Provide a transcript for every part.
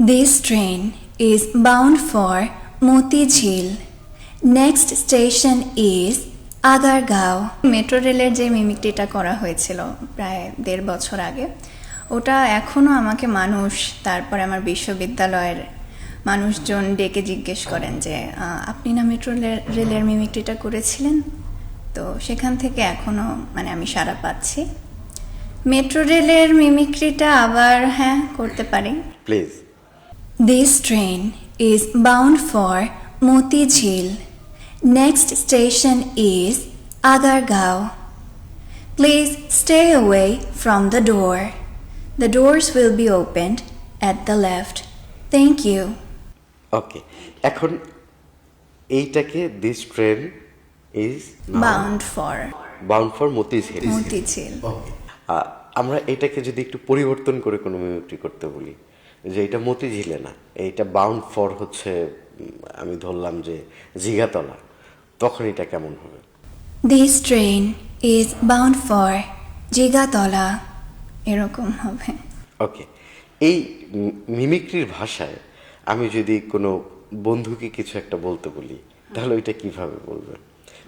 This train is bound for Motijhil. Next station is Agargaon. Metro রেলের যে মিমিক্রিটা করা হয়েছিল প্রায় 1.5 বছর আগে, ওটা এখনও আমাকে মানুষ, তারপরে আমার বিশ্ববিদ্যালয়ের মানুষজন ডেকে জিজ্ঞেস করেন যে আপনি না মেট্রো রেলের মিমিক্রিটা করেছিলেন। তো সেখান থেকে এখনও আমি সাড়া পাচ্ছি। মেট্রো রেলের মিমিক্রিটা আবার করতে পারি। Please. This train is bound for Motijhil. Next station is Agargao. Please stay away from the door. The doors will be opened at the left. Thank you. Okay, এখন এইটাকে this train is Bound for Motijheel. Okay, আমরা এটাকে যদি একটু পরিবর্তন করে কোনো mimicry করতে বলি, যে এটা মতিঝিলে না, এইটা বাউন্ড ফর হচ্ছে, আমি ধরলাম যে জিগাতলা, তখন এটা কেমন হবে? This train is bound for Jigatola, এরকম হবে। ওকে, এই মিমিক্রির ভাষায় আমি যদি কোনো বন্ধুকে কিছু একটা বলতে বলি, তাহলে ওইটা কিভাবে বলবে?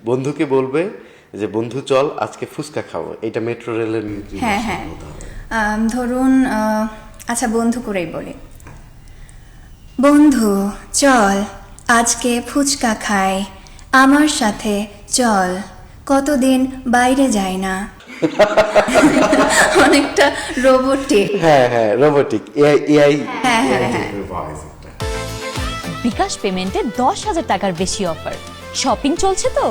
বন্ধুকে বলবে যে বন্ধু চল আজকে ফুচকা খাবো, এটা মেট্রো রেলের মিমিক্রি। ধরুন আচ্ছা, বন্ধু করেই বলি, বন্ধু চল আজকে ফুচকা খাই, আমার সাথে চল, কতদিন বাইরে যাই না। অনেকটা রোবোটিক। Robotic, AI. বিকাশ পেমেন্টে 10,000 টাকার বেশি অফার, শপিং চলছে তো।